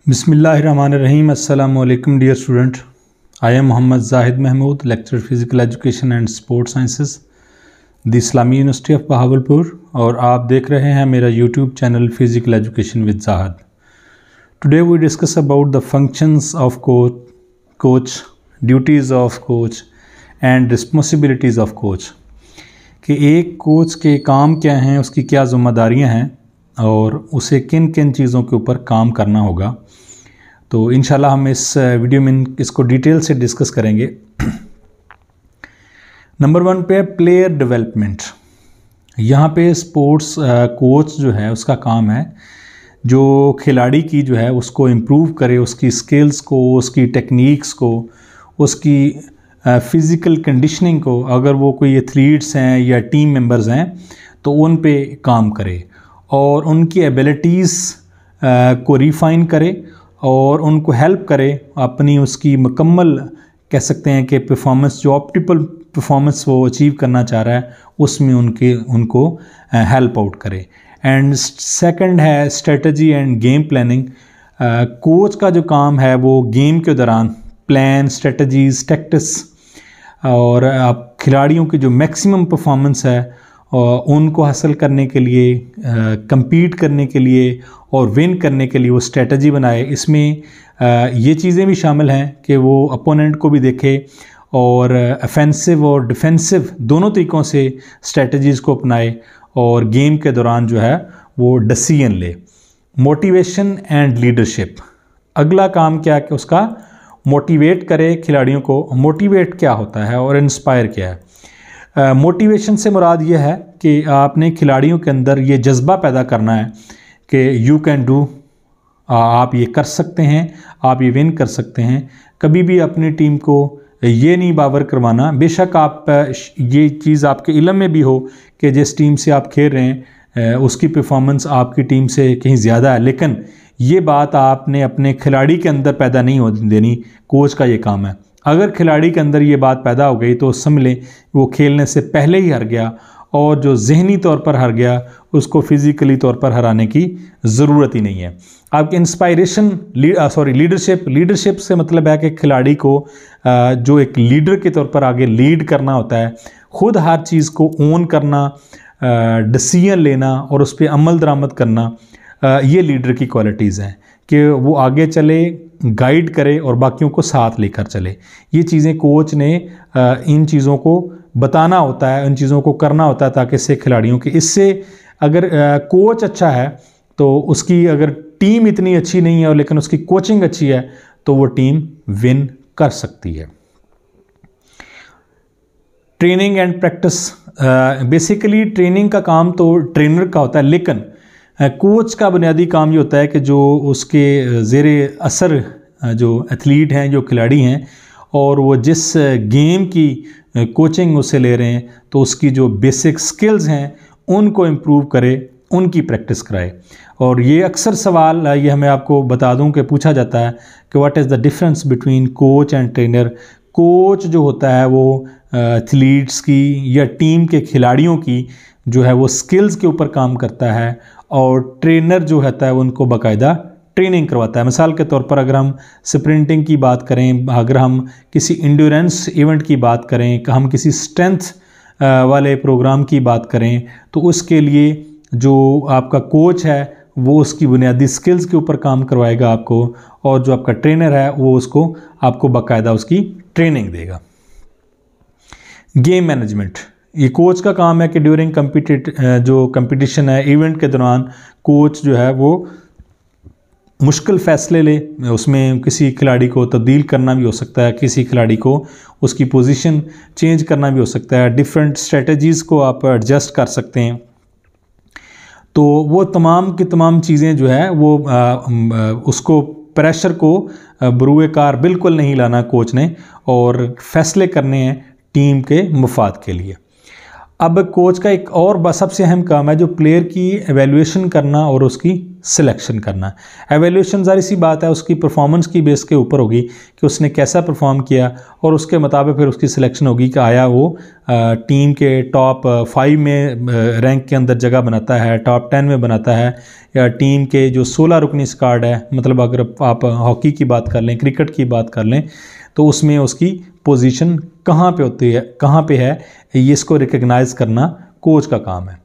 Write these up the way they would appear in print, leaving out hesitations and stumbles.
Bismillahirrahmanirrahim. Assalamu alaikum dear student. I am Muhammad Zahid Mahmood, lecturer physical education and sports sciences, the Islami University of Bahawalpur, और आप देख रहे हैं मेरा YouTube channel Physical Education with Zahid. Today we discuss about the functions of coach, duties of coach and responsibilities of coach. कि एक coach के काम क्या हैं, उसकी क्या ज़िम्मेदारियां हैं और उसे किन किन चीज़ों के ऊपर काम करना होगा. तो इंशाल्लाह हम इस वीडियो में इसको डिटेल से डिस्कस करेंगे. नंबर 1 पे प्लेयर डेवलपमेंट. यहाँ पे स्पोर्ट्स कोच जो है उसका काम है जो खिलाड़ी की जो है उसको इम्प्रूव करे, उसकी स्किल्स को, उसकी टेक्निक्स को, उसकी फ़िज़िकल कंडीशनिंग को. अगर वो कोई एथलीट्स हैं या टीम मेंबर्स हैं तो उन पे काम करे और उनकी एबिलिटीज़ को रिफ़ाइन करे और उनको हेल्प करे अपनी उसकी मुकम्मल कह सकते हैं कि परफॉर्मेंस, जो ऑप्टिमल परफॉर्मेंस वो अचीव करना चाह रहा है उसमें उनको हेल्प आउट करे. एंड सेकंड है strategy end game planning. Coach का जो काम है वो गेम के दौरान प्लान, स्ट्रेटजीज, टैक्टिक्स और आप खिलाड़ियों की जो मैक्सिमम परफॉर्मेंस है उनको हासिल करने के लिए, compete करने के लिए और विन करने के लिए वो स्ट्रेटजी बनाए. इसमें ये चीज़ें भी शामिल हैं कि वो अपोनेंट को भी देखे और ऑफेंसिव और डिफेंसिव दोनों तरीक़ों से स्ट्रेटजीज़ को अपनाए और गेम के दौरान जो है वो डिसीजन ले. Motivation and leadership. अगला काम क्या है कि उसका मोटिवेट करे खिलाड़ियों को. मोटिवेट क्या होता है और इंस्पायर क्या है? मोटिवेशन से मुराद ये है कि आपने खिलाड़ियों के अंदर ये जज्बा पैदा करना है कि यू कैन डू, आप ये कर सकते हैं, आप ये विन कर सकते हैं. कभी भी अपनी टीम को ये नहीं बावर करवाना, बेशक आप ये चीज़ आपके इल्म में भी हो कि जिस टीम से आप खेल रहे हैं उसकी परफॉर्मेंस आपकी टीम से कहीं ज़्यादा है, लेकिन ये बात आपने अपने खिलाड़ी के अंदर पैदा नहीं हो देनी. कोच का ये काम है. अगर खिलाड़ी के अंदर ये बात पैदा हो गई तो समझ लें वो खेलने से पहले ही हार गया और जो जहनी तौर पर हार गया उसको फिज़िकली तौर पर हराने की ज़रूरत ही नहीं है. आपकी इंस्पायरेशन लीडरशिप से मतलब है कि खिलाड़ी को जो एक लीडर के तौर पर आगे लीड करना होता है, ख़ुद हर चीज़ को ओन करना, डिसीजन लेना और उस पर अमल दरामद करना, ये लीडर की क्वालिटीज़ हैं कि वो आगे चले, गाइड करे और बाकियों को साथ लेकर चले. ये चीज़ें कोच ने इन चीज़ों को बताना होता है, इन चीज़ों को करना होता है ताकि इससे खिलाड़ियों के, इससे अगर कोच अच्छा है तो उसकी अगर टीम इतनी अच्छी नहीं है और लेकिन उसकी कोचिंग अच्छी है तो वो टीम विन कर सकती है. Training and practice. Basically training का काम तो ट्रेनर का होता है, लेकिन कोच का बुनियादी काम ये होता है कि जो उसके ज़ेरे असर जो एथलीट हैं, जो खिलाड़ी हैं और वो जिस गेम की कोचिंग उससे ले रहे हैं तो उसकी जो बेसिक स्किल्स हैं उनको इम्प्रूव करे, उनकी प्रैक्टिस कराए. और ये अक्सर सवाल ये हमें आपको बता दूं कि पूछा जाता है कि what is the difference between coach and trainer. Coach जो होता है वो एथलीट्स की या टीम के खिलाड़ियों की जो है वो स्किल्स के ऊपर काम करता है और ट्रेनर जो होता है उनको बाकायदा ट्रेनिंग करवाता है. मिसाल के तौर पर अगर हम स्प्रिंटिंग की बात करें, अगर हम किसी इंड्योरेंस इवेंट की बात करें, हम किसी स्ट्रेंथ वाले प्रोग्राम की बात करें तो उसके लिए जो आपका कोच है वो उसकी बुनियादी स्किल्स के ऊपर काम करवाएगा आपको और जो आपका ट्रेनर है वो उसको आपको बाकायदा उसकी ट्रेनिंग देगा. Game management. ये कोच का काम है कि ड्यूरिंग जो कंपटीशन है, इवेंट के दौरान कोच जो है वो मुश्किल फ़ैसले ले. उसमें किसी खिलाड़ी को तब्दील करना भी हो सकता है, किसी खिलाड़ी को उसकी पोजीशन चेंज करना भी हो सकता है, डिफरेंट स्ट्रेटजीज़ को आप एडजस्ट कर सकते हैं. तो वो तमाम की तमाम चीज़ें जो है वो उसको प्रेशर को बरूए कार बिल्कुल नहीं लाना कोच ने और फैसले करने हैं टीम के मुफाद के लिए. अब कोच का एक और सबसे अहम काम है जो प्लेयर की एवेल्युएशन करना और उसकी सिलेक्शन करना। एवेल्यूशन ज़ाहिर सी बात है उसकी परफॉर्मेंस की बेस के ऊपर होगी कि उसने कैसा परफॉर्म किया और उसके मुताबिक फिर उसकी सिलेक्शन होगी कि आया वो टीम के टॉप 5 में रैंक के अंदर जगह बनाता है, टॉप 10 में बनाता है, या टीम के जो 16 रुकनी स्क्वाड है, मतलब अगर आप हॉकी की बात कर लें, क्रिकेट की बात कर लें, तो उसमें उसकी पोजीशन कहाँ पे होती है, कहाँ पे है, ये इसको रिकग्नाइज़ करना कोच का काम है।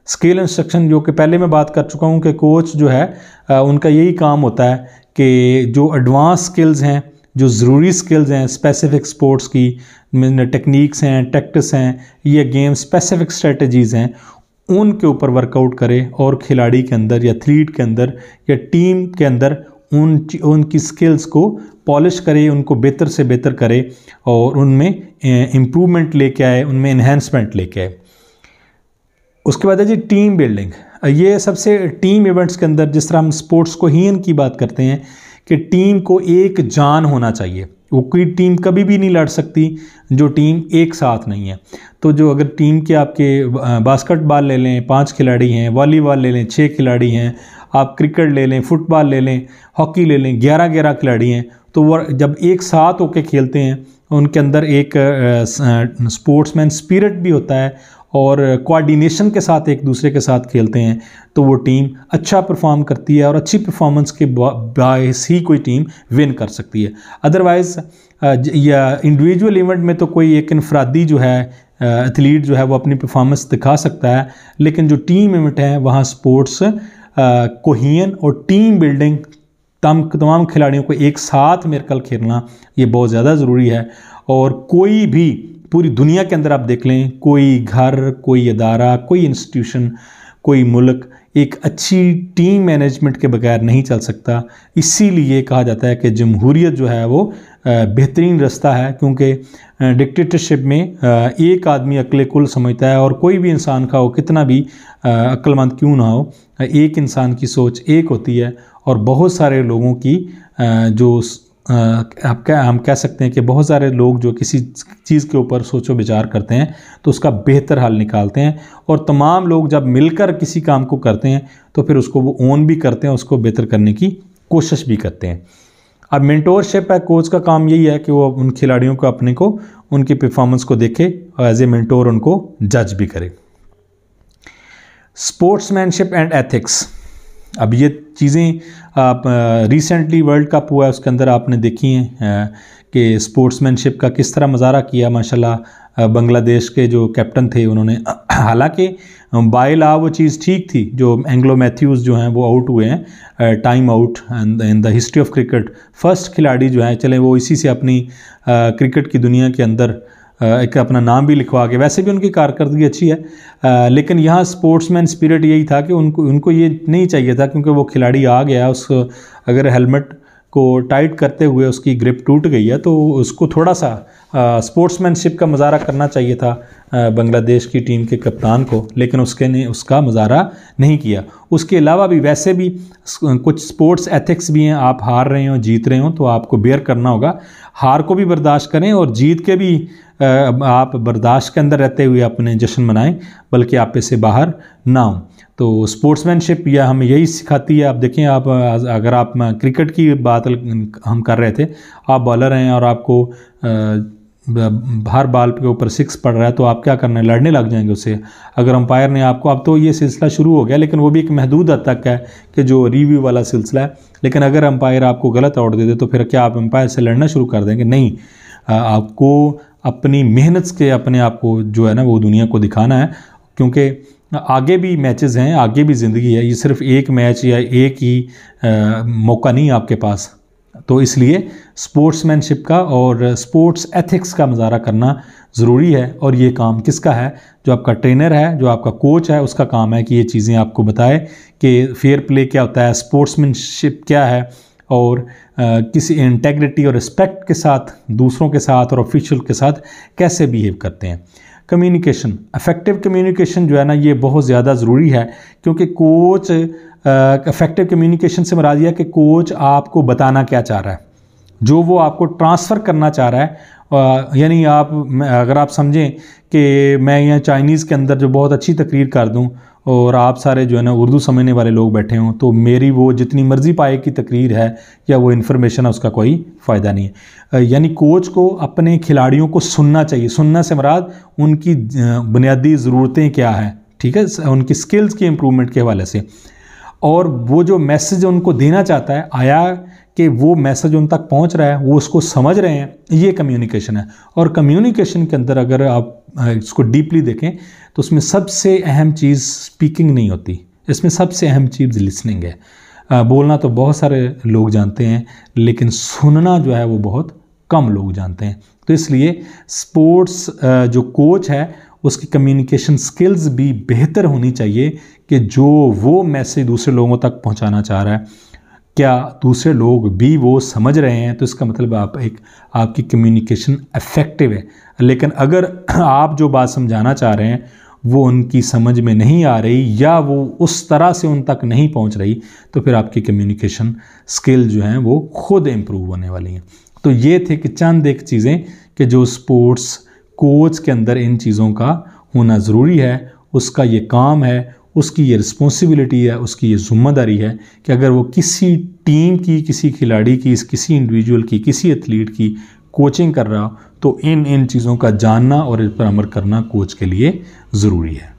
स्किल इंस्ट्रक्शन, जो कि पहले मैं बात कर चुका हूँ कि कोच जो है उनका यही काम होता है कि जो एडवांस स्किल्स हैं, जो ज़रूरी स्किल्स हैं स्पेसिफिक स्पोर्ट्स की, टेक्निक्स हैं, टैक्टिक्स हैं, ये गेम स्पेसिफिक स्ट्रेटजीज़ हैं, उनके ऊपर वर्कआउट करे और खिलाड़ी के अंदर या एथलीट के अंदर या टीम के अंदर उनकी स्किल्स को पॉलिश करे, उनको बेहतर से बेहतर करे और उनमें इम्प्रूवमेंट लेके आए, उनमें इन्हेंसमेंट लेके आए। उसके बाद है जी टीम बिल्डिंग। ये सबसे टीम इवेंट्स के अंदर, जिस तरह हम स्पोर्ट्स कोहीन की बात करते हैं कि टीम को एक जान होना चाहिए, वो कोई टीम कभी भी नहीं लड़ सकती जो टीम एक साथ नहीं है। तो जो अगर टीम के आपके बास्केटबॉल ले लें 5 खिलाड़ी हैं, वॉलीबॉल ले लें 6 खिलाड़ी हैं, आप क्रिकेट ले लें, फुटबॉल ले लें, हॉकी ले लें, 11-11 खिलाड़ी हैं, तो वो जब एक साथ होकर खेलते हैं उनके अंदर एक स्पोर्ट्समैन स्पिरिट भी होता है और कोऑर्डिनेशन के साथ एक दूसरे के साथ खेलते हैं, तो वो टीम अच्छा परफॉर्म करती है और अच्छी परफॉर्मेंस के बायस ही कोई टीम विन कर सकती है। अदरवाइज़ या इंडिविजुअल इवेंट में तो कोई एक इनफरादी जो है एथलीट जो है वो अपनी परफॉर्मेंस दिखा सकता है, लेकिन जो टीम इवेंट है वहाँ स्पोर्ट्स कोहीन और टीम बिल्डिंग, तमाम खिलाड़ियों को एक साथ मिलकर खेलना ये बहुत ज़्यादा ज़रूरी है। और कोई भी पूरी दुनिया के अंदर आप देख लें, कोई घर, कोई इदारा, कोई इंस्टीट्यूशन, कोई मुल्क एक अच्छी टीम मैनेजमेंट के बगैर नहीं चल सकता। इसीलिए कहा जाता है कि जमहूरियत जो है वो बेहतरीन रास्ता है, क्योंकि डिक्टेटरशिप में एक आदमी अक्ल कुल समझता है और कोई भी इंसान का हो कितना भी अक्लमंद क्यों ना हो, एक इंसान की सोच एक होती है और बहुत सारे लोगों की जो हम कह सकते हैं कि बहुत सारे लोग जो किसी चीज़ के ऊपर सोचो विचार करते हैं तो उसका बेहतर हल निकालते हैं, और तमाम लोग जब मिलकर किसी काम को करते हैं तो फिर उसको वो ओन भी करते हैं, उसको बेहतर करने की कोशिश भी करते हैं। अब मेंटोरशिप है, कोच का काम यही है कि वो उन खिलाड़ियों को अपने को उनकी परफॉर्मेंस को देखे और एज ए मेंटोर उनको जज भी करे। स्पोर्ट्समैनशिप एंड एथिक्स, अब ये चीज़ें आप रिसेंटली वर्ल्ड कप हुआ है उसके अंदर आपने देखी हैं कि स्पोर्ट्समैनशिप का किस तरह मज़ारा किया माशाल्लाह बांग्लादेश के जो कैप्टन थे उन्होंने। हालांकि बाय लॉ वो चीज़ ठीक थी, जो एंग्लो मैथ्यूज़ जो हैं वो आउट हुए हैं, time out in the history of cricket, first खिलाड़ी जो हैं, चले वो इसी से अपनी क्रिकेट की दुनिया के अंदर एक अपना नाम भी लिखवा के, वैसे भी उनकी कारकर्दगी अच्छी है, लेकिन यहाँ स्पोर्ट्समैन स्पिरिट यही था कि उनको ये नहीं चाहिए था, क्योंकि वो खिलाड़ी आ गया, उस अगर हेलमेट को टाइट करते हुए उसकी ग्रिप टूट गई है तो उसको थोड़ा सा स्पोर्ट्समैनशिप का मुजाहरा करना चाहिए था बांग्लादेश की टीम के कप्तान को, लेकिन उसका मुजाहरा नहीं किया। उसके अलावा भी वैसे भी कुछ स्पोर्ट्स एथिक्स भी हैं, आप हार रहे हो जीत रहे हो तो आपको बेयर करना होगा, हार को भी बर्दाश्त करें और जीत के भी आप बर्दाश्त के अंदर रहते हुए अपने जश्न मनाएं, बल्कि आप इससे बाहर ना हो। तो स्पोर्ट्समैनशिप यह हमें यही सिखाती है। आप देखें, आप अगर आप क्रिकेट की बात हम कर रहे थे, आप बॉलर हैं और आपको हर बॉल के ऊपर 6 पड़ रहा है, तो आप क्या करना है, लड़ने लग जाएंगे उससे। अगर अंपायर ने आपको, अब तो ये सिलसिला शुरू हो गया लेकिन वो भी एक महदूद हद तक है कि जो रिव्यू वाला सिलसिला है, लेकिन अगर अंपायर आपको गलत आउट दे दे तो फिर क्या आप अंपायर से लड़ना शुरू कर देंगे? नहीं, आपको अपनी मेहनत के अपने आप को जो है ना वो दुनिया को दिखाना है, क्योंकि आगे भी मैचेस हैं, आगे भी ज़िंदगी है, ये सिर्फ एक मैच या एक ही मौका नहीं आपके पास। तो इसलिए स्पोर्ट्समैनशिप का और स्पोर्ट्स एथिक्स का मुजाहरा करना ज़रूरी है, और ये काम किसका है? जो आपका ट्रेनर है, जो आपका कोच है, उसका काम है कि ये चीज़ें आपको बताए कि फेयर प्ले क्या होता है, स्पोर्ट्समैनशिप क्या है, और किसी इंटेग्रिटी और रिस्पेक्ट के साथ दूसरों के साथ और ऑफिशियल के साथ कैसे बिहेव करते हैं। कम्युनिकेशन, इफेक्टिव कम्युनिकेशन जो है ना ये बहुत ज़्यादा ज़रूरी है, क्योंकि कोच इफेक्टिव कम्युनिकेशन से मुराद यह है कि कोच आपको बताना क्या चाह रहा है, जो वो आपको ट्रांसफ़र करना चाह रहा है। यानी आप अगर आप समझें कि मैं यहाँ चाइनीज़ के अंदर जो बहुत अच्छी तकरीर कर दूँ और आप सारे जो है ना उर्दू समझने वाले लोग बैठे हों, तो मेरी वो जितनी मर्ज़ी पाए की तकरीर है या वो इन्फॉर्मेशन है उसका कोई फ़ायदा नहीं है। यानी कोच को अपने खिलाड़ियों को सुनना चाहिए। सुनना से मुराद उनकी बुनियादी ज़रूरतें क्या हैं, ठीक है, उनकी स्किल्स की इम्प्रूवमेंट के हवाले से, और वो जो मैसेज उनको देना चाहता है आया कि वो मैसेज उन तक पहुंच रहा है, वो उसको समझ रहे हैं, ये कम्युनिकेशन है। और कम्युनिकेशन के अंदर अगर आप इसको डीपली देखें तो उसमें सबसे अहम चीज़ स्पीकिंग नहीं होती, इसमें सबसे अहम चीज़ लिसनिंग है। बोलना तो बहुत सारे लोग जानते हैं, लेकिन सुनना जो है वो बहुत कम लोग जानते हैं। तो इसलिए स्पोर्ट्स जो कोच है उसकी कम्युनिकेशन स्किल्स भी बेहतर होनी चाहिए कि जो वो मैसेज दूसरे लोगों तक पहुंचाना चाह रहा है क्या दूसरे लोग भी वो समझ रहे हैं, तो इसका मतलब आपकी कम्युनिकेशन इफेक्टिव है। लेकिन अगर आप जो बात समझाना चाह रहे हैं वो उनकी समझ में नहीं आ रही या वो उस तरह से उन तक नहीं पहुंच रही, तो फिर आपकी कम्युनिकेशन स्किल जो हैं वो खुद इम्प्रूव होने वाली हैं। तो ये थे कि चंद एक चीज़ें कि जो स्पोर्ट्स कोच के अंदर इन चीज़ों का होना ज़रूरी है, उसका ये काम है, उसकी ये रिस्पॉन्सिबिलिटी है, उसकी ये ज़िम्मेदारी है कि अगर वो किसी टीम की, किसी खिलाड़ी की, किसी इंडिविजुअल की, किसी एथलीट की कोचिंग कर रहा हो तो इन चीज़ों का जानना और इस पर अमल करना कोच के लिए ज़रूरी है।